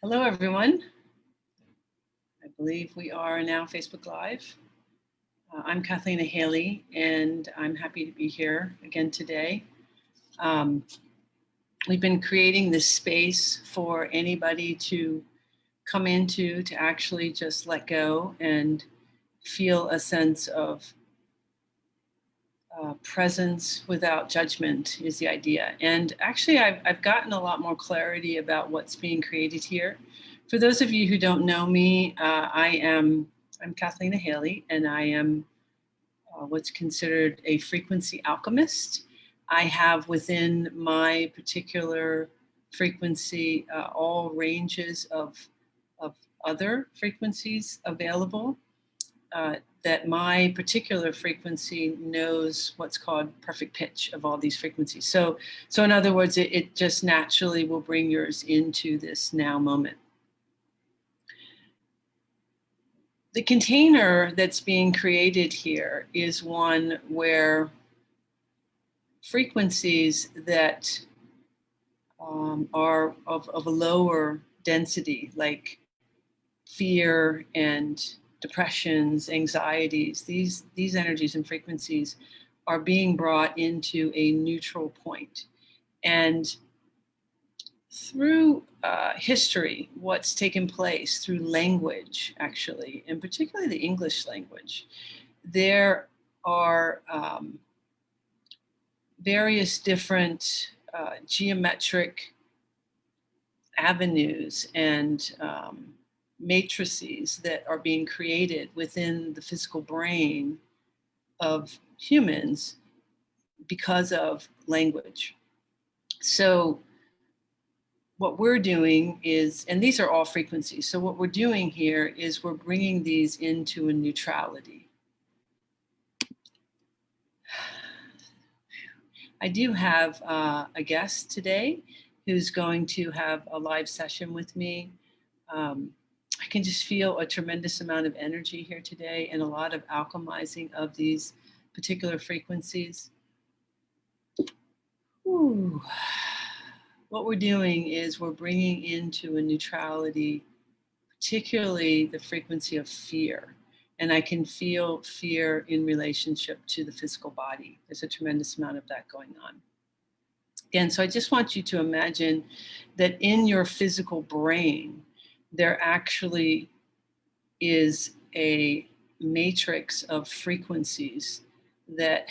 Hello, everyone. I believe we are now Facebook Live. I'm Cathleena Hailley, and I'm happy to be here again today. We've been creating this space for anybody to come into, to actually just let go and feel a sense of presence without judgment is the idea. And actually, I've gotten a lot more clarity about what's being created here. For those of you who don't know me, I'm Cathleena Hailley, and I am what's considered a frequency alchemist. I have within my particular frequency all ranges of other frequencies available. That my particular frequency knows what's called perfect pitch of all these frequencies. So in other words, it just naturally will bring yours into this now moment. The container that's being created here is one where frequencies that are of a lower density, like fear and depressions, anxieties, these energies and frequencies are being brought into a neutral point. And through history, what's taken place through language, actually, and particularly the English language, there are various different geometric avenues and matrices that are being created within the physical brain of humans because of language. So what we're doing is, and these are all frequencies, so what we're doing here is we're bringing these into a neutrality. I do have a guest today who's going to have a live session with me. I can just feel a tremendous amount of energy here today and a lot of alchemizing of these particular frequencies. Ooh. What we're doing is we're bringing into a neutrality, particularly the frequency of fear. And I can feel fear in relationship to the physical body. There's a tremendous amount of that going on. Again, so I just want you to imagine that in your physical brain, there actually is a matrix of frequencies that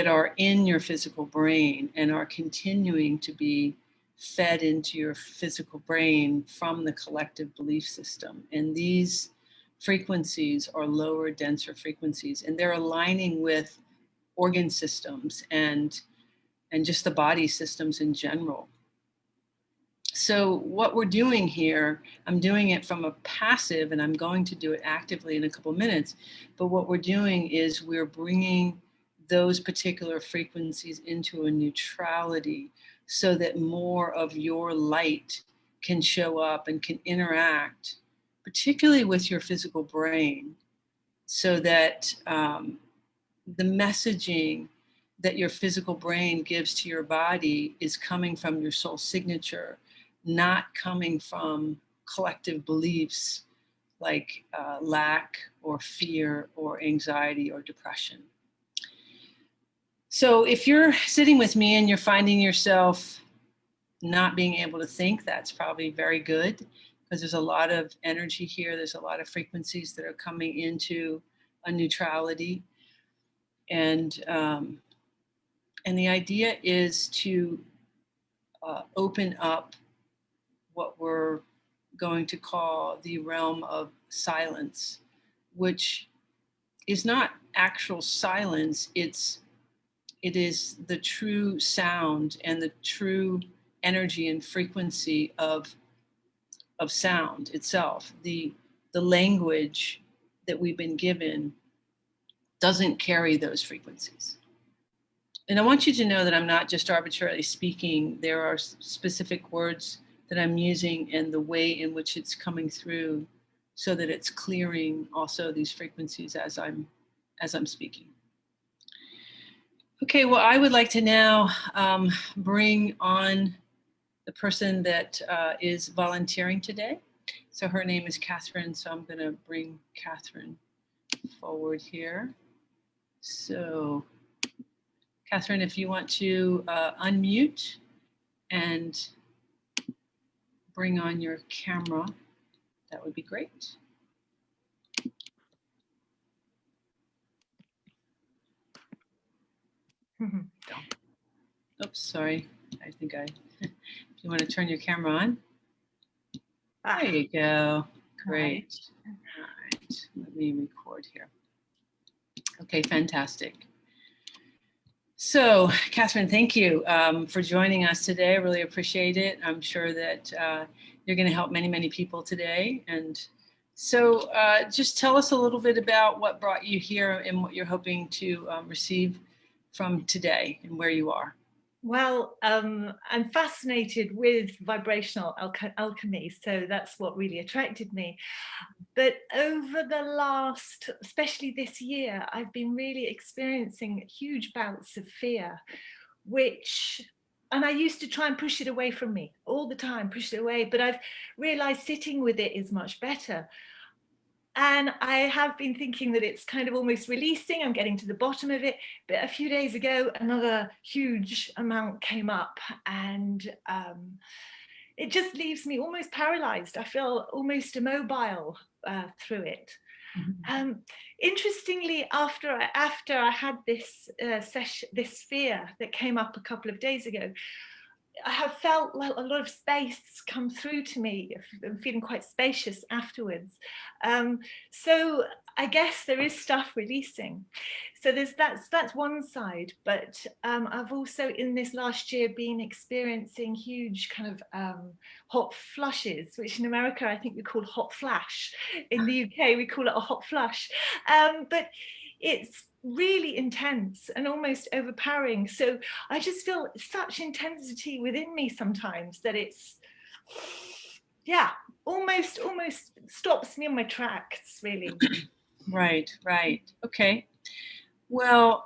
are in your physical brain and are continuing to be fed into your physical brain from the collective belief system. And these frequencies are lower, denser frequencies, and they're aligning with organ systems and just the body systems in general. So what we're doing here, I'm doing it from a passive, and I'm going to do it actively in a couple minutes, but what we're doing is we're bringing those particular frequencies into a neutrality so that more of your light can show up and can interact, particularly with your physical brain, so that the messaging that your physical brain gives to your body is coming from your soul signature, not coming from collective beliefs like lack or fear or anxiety or depression. So if you're sitting with me and you're finding yourself not being able to think, that's probably very good, because there's a lot of energy here. There's a lot of frequencies that are coming into a neutrality. And the idea is to open up what we're going to call the realm of silence, which is not actual silence. It is the true sound and the true energy and frequency of sound itself. The language that we've been given doesn't carry those frequencies. And I want you to know that I'm not just arbitrarily speaking. There are specific words that I'm using and the way in which it's coming through so that it's clearing also these frequencies as I'm speaking. Okay, well, I would like to now bring on the the person that is volunteering today. So her name is Catherine, so I'm going to bring Catherine forward here. So Catherine, if you want to unmute and bring on your camera, that would be great. Oops, sorry. I think if you want to turn your camera on. There you go. Great. All right. Let me record here. Okay, fantastic. So, Catherine, thank you for joining us today. I really appreciate it. I'm sure that you're going to help many, many people today. And so just tell us a little bit about what brought you here and what you're hoping to receive from today and where you are. Well, I'm fascinated with vibrational alchemy, so that's what really attracted me. But over the last, especially this year, I've been really experiencing huge bouts of fear, and I used to try and push it away from me all the time, push it away, but I've realized sitting with it is much better. And I have been thinking that it's kind of almost releasing, I'm getting to the bottom of it. But a few days ago, another huge amount came up, and it just leaves me almost paralyzed. I feel almost immobile through it. Mm-hmm. Interestingly, after I had this this fear that came up a couple of days ago, I have felt like a lot of space come through to me. I'm feeling quite spacious afterwards. So I guess there is stuff releasing. So that's one side. But I've also in this last year been experiencing huge kind of hot flushes, which in America I think we call hot flash. In the UK we call it a hot flush. But it's really intense and almost overpowering. So I just feel such intensity within me sometimes that it's, yeah, almost stops me in my tracks, really. Right. Okay. Well,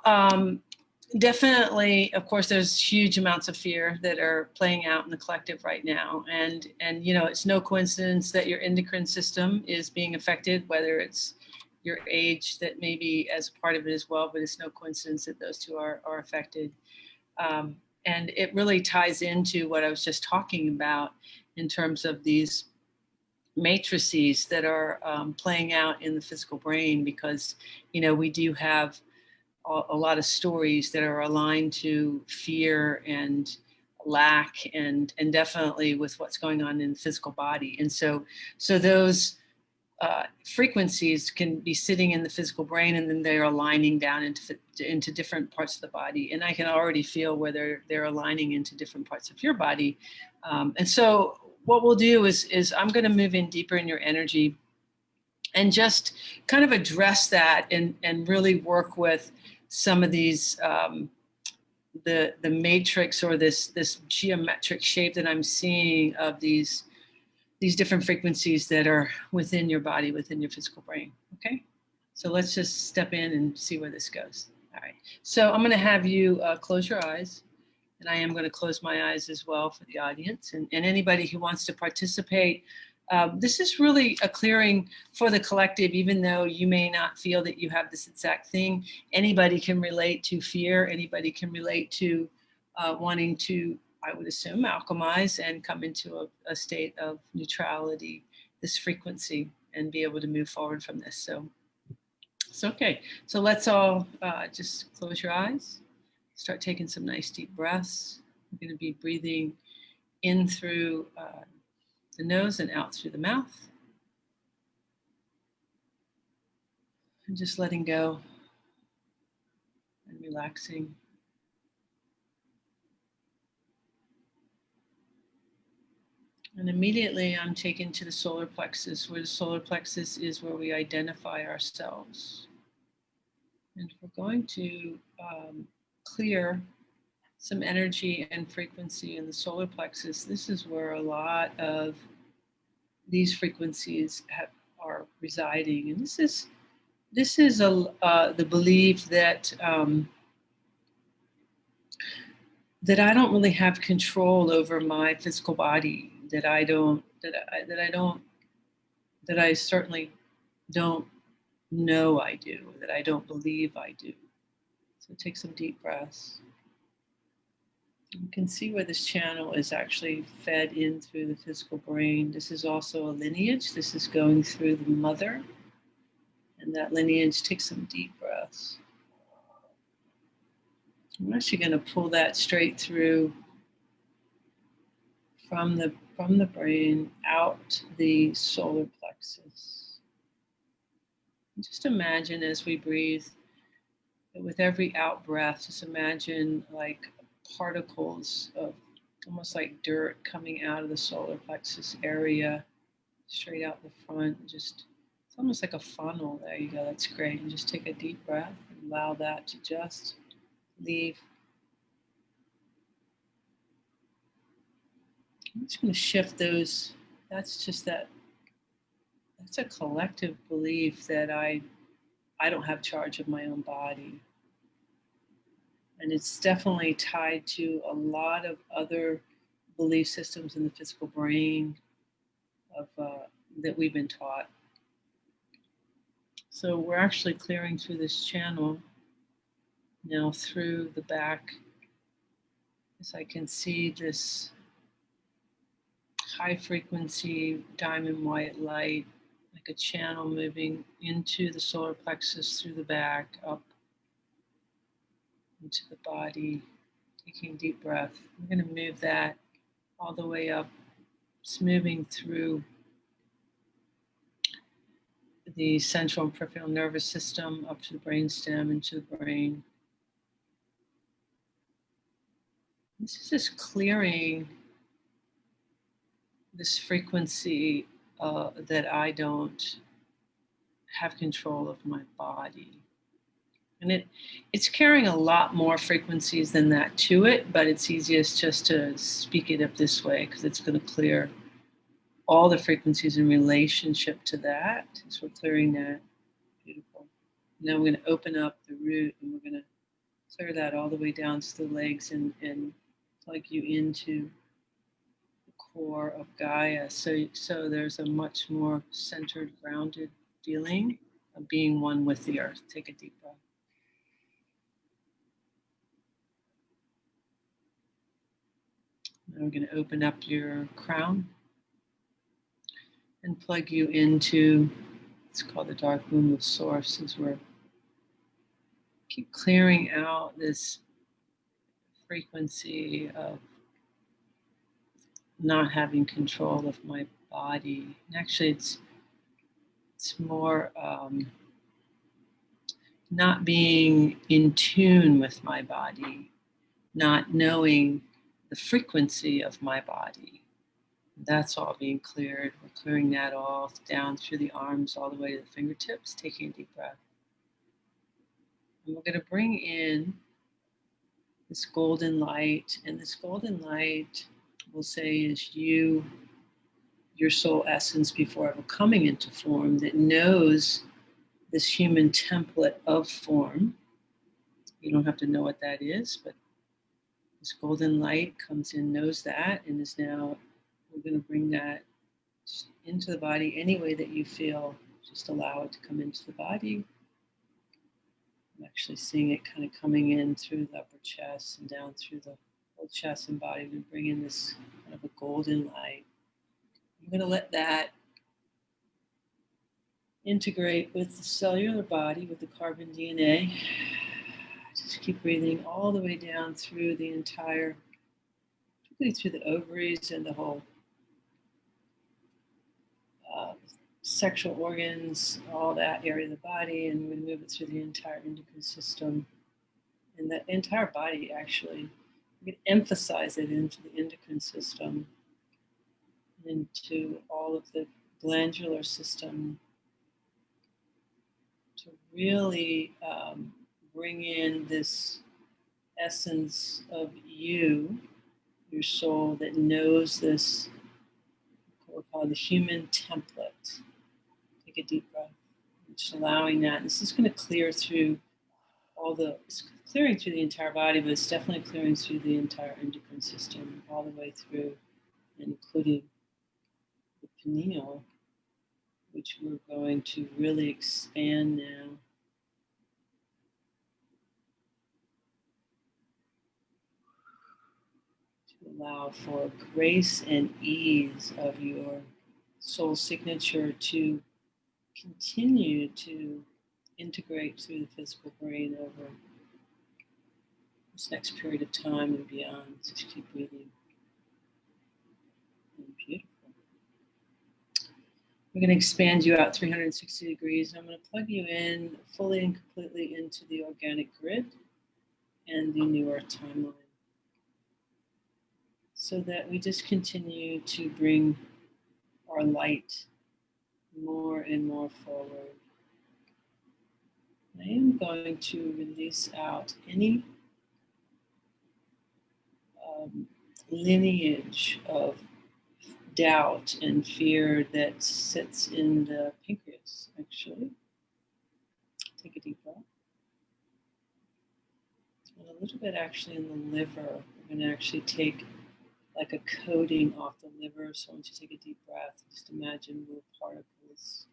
definitely, of course, there's huge amounts of fear that are playing out in the collective right now. And you know, it's no coincidence that your endocrine system is being affected, whether it's your age that may be as a part of it as well, but it's no coincidence that those two are affected. And it really ties into what I was just talking about in terms of these matrices that are playing out in the physical brain, because, you know, we do have a lot of stories that are aligned to fear and lack and definitely with what's going on in the physical body. And so those frequencies can be sitting in the physical brain, and then they're aligning down into different parts of the body. And I can already feel where they're aligning into different parts of your body. And so what we'll do is I'm going to move in deeper in your energy and just kind of address that and really work with some of these the matrix or this geometric shape that I'm seeing of these different frequencies that are within your body, within your physical brain. Okay, so let's just step in and see where this goes. All right, so I'm going to have you close your eyes, and I am going to close my eyes as well for the audience and anybody who wants to participate. This is really a clearing for the collective, even though you may not feel that you have this exact thing. Anybody can relate to fear. Anybody can relate to wanting to, I would assume, alchemize and come into a state of neutrality, this frequency, and be able to move forward from this. So it's okay. So let's all just close your eyes. Start taking some nice deep breaths. We're going to be breathing in through the nose and out through the mouth. And just letting go and relaxing. And immediately I'm taken to the solar plexus, where the solar plexus is where we identify ourselves. And we're going to clear some energy and frequency in the solar plexus. This is where a lot of these frequencies are residing. And this is the belief that that I don't really have control over my physical body, that I certainly don't know I do, that I don't believe I do. So take some deep breaths. You can see where this channel is actually fed in through the physical brain. This is also a lineage. This is going through the mother. And that lineage, take some deep breaths. I'm actually going to pull that straight through from the brain out the solar plexus. And just imagine as we breathe, that with every out breath, just imagine like particles of almost like dirt coming out of the solar plexus area, straight out the front. Just it's almost like a funnel. There you go. That's great. And just take a deep breath and allow that to just leave. I'm just going to shift those. That's just that. That's a collective belief that I don't have charge of my own body. And it's definitely tied to a lot of other belief systems in the physical brain of that we've been taught. So we're actually clearing through this channel now through the back, as I can see this high frequency diamond white light, like a channel moving into the solar plexus through the back, up into the body, taking a deep breath. I'm going to move that all the way up. It's moving through the central and peripheral nervous system, up to the brainstem, into the brain. This is just clearing this frequency that I don't have control of my body. And it's carrying a lot more frequencies than that to it, but it's easiest just to speak it up this way because it's going to clear all the frequencies in relationship to that. So we're clearing that. Beautiful. Now we're going to open up the root and we're going to clear that all the way down to the legs and plug you into the core of Gaia. So there's a much more centered, grounded feeling of being one with the earth. Take a deep breath. Now we're going to open up your crown and plug you into, it's called the dark womb of source, as we're keep clearing out this frequency of not having control of my body. And actually, it's more not being in tune with my body, not knowing the frequency of my body. That's all being cleared. We're clearing that all down through the arms, all the way to the fingertips, taking a deep breath. And we're going to bring in this golden light. And this golden light, we'll say, is you, your soul essence before ever coming into form, that knows this human template of form. You don't have to know what that is, but this golden light comes in, knows that, and is now, we're going to bring that into the body any way that you feel. Just allow it to come into the body. I'm actually seeing it kind of coming in through the upper chest and down through the whole chest and body to bring in this kind of a golden light. I'm going to let that integrate with the cellular body, with the carbon DNA. Just keep breathing all the way down through the entire, particularly through the ovaries and the whole sexual organs, all that area of the body, and we're going to move it through the entire endocrine system. And that entire body, actually, we can emphasize it into the endocrine system, into all of the glandular system, to really bring in this essence of you, your soul, that knows this, what we call the human template. Take a deep breath, just allowing that. This is going to clear through it's clearing through the entire body, but it's definitely clearing through the entire endocrine system, all the way through, including the pineal, which we're going to really expand now. To allow for grace and ease of your soul signature to continue to integrate through the physical brain over this next period of time and beyond. Just keep breathing. And beautiful. We're going to expand you out 360 degrees. I'm going to plug you in fully and completely into the organic grid and the New Earth timeline, so that we just continue to bring our light more and more forward. I am going to release out any lineage of doubt and fear that sits in the pancreas, actually. Take a deep breath. And a little bit actually in the liver. We're going to actually take like a coating off the liver. So once you take a deep breath, just imagine little particles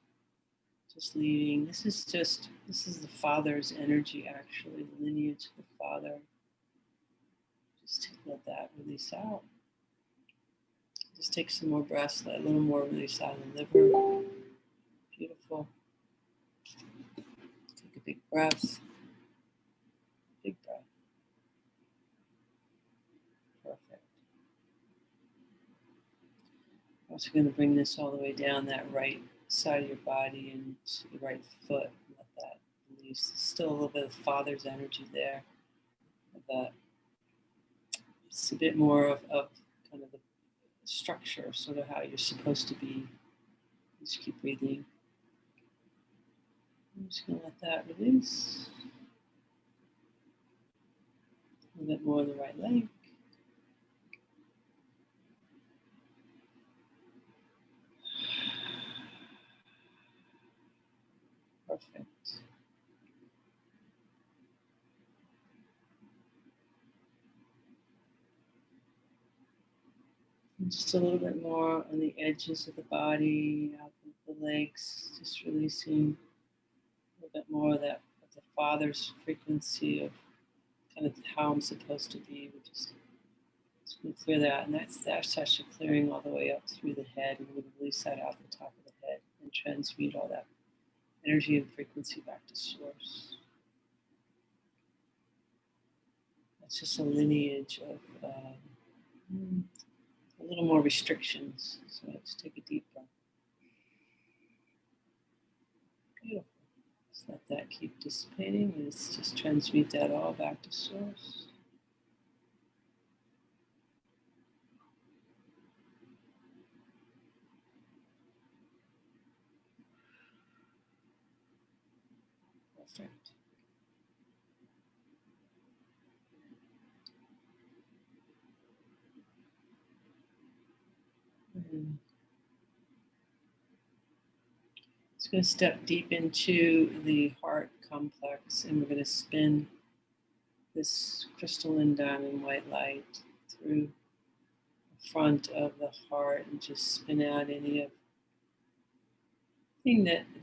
just leaving. This is the Father's energy, actually, the lineage of the Father. Just let that release out. Just take some more breaths, let a little more release out of the liver. Beautiful. Take a big breath. Big breath. Perfect. Also going to bring this all the way down that right side of your body and to the right foot. Let that release. There's still a little bit of Father's energy there. But it's a bit more of kind of the structure, sort of how you're supposed to be. Just keep breathing. I'm just going to let that release. A little bit more on the right leg. Perfect. And just a little bit more on the edges of the body, out the legs, just releasing a little bit more of that, of the Father's frequency of kind of how I'm supposed to be. We just going to clear that, and that's actually clearing all the way up through the head. We're going to release that out the top of the head and transmute all that energy and frequency back to source. That's just a lineage of a little more restrictions. So let's take a deep breath. Beautiful. Just let that keep dissipating. Let's just transmute that all back to source. Perfect. It's going to step deep into the heart complex, and we're going to spin this crystalline diamond white light through the front of the heart and just spin out anything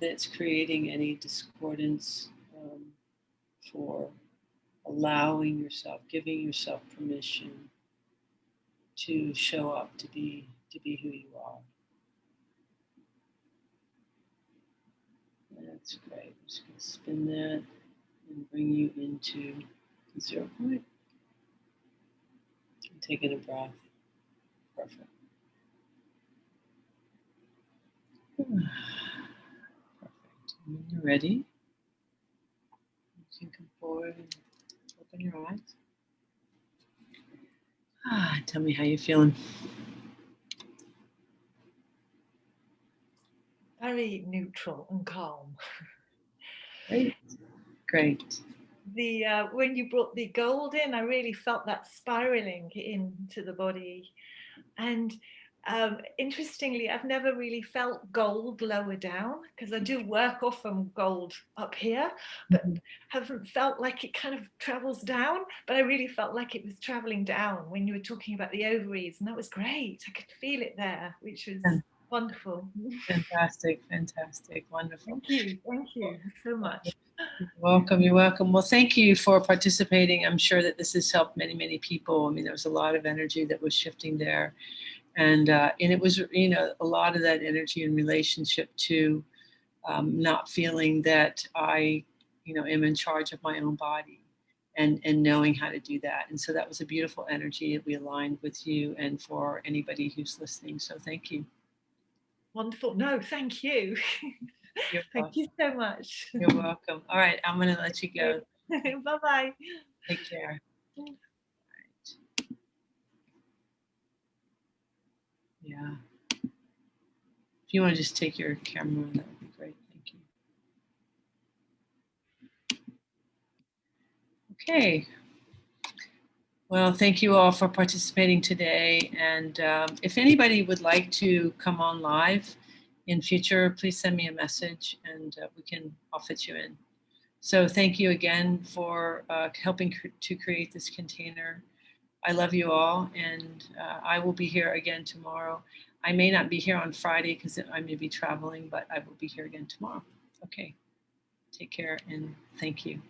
that's creating any discordance, for allowing yourself, giving yourself permission to show up, to be who you are. That's great. I'm just going to spin that and bring you into the 0 point. And take in a breath. Perfect. Perfect. And when you're ready, you can come forward and open your eyes. Tell me how you're feeling. Very neutral and calm. Great. Great. When you brought the gold in, I really felt that spiraling into the body. And Interestingly, I've never really felt gold lower down, because I do work off from gold up here, but haven't felt like it kind of travels down. But I really felt like it was traveling down when you were talking about the ovaries, and that was great. I could feel it there, which was wonderful. Fantastic, fantastic, wonderful. Thank you so much. You're welcome. You're welcome. Well, thank you for participating. I'm sure that this has helped many, many people. I mean, there was a lot of energy that was shifting there, and it was, a lot of that energy in relationship to not feeling that I, am in charge of my own body, and knowing how to do that. And so that was a beautiful energy that we aligned with you and for anybody who's listening. So thank you. Wonderful. No, thank you. You're Thank welcome. you so much. You're welcome. All right, I'm going to let you go. Bye-bye. Take care. Yeah. If you want to just take your camera on, that would be great. Thank you. Okay. Well, thank you all for participating today. And if anybody would like to come on live in future, please send me a message, and I'll fit you in. So thank you again for helping to create this container. I love you all, and I will be here again tomorrow. I may not be here on Friday because I may be traveling, but I will be here again tomorrow. Okay. Take care, and thank you.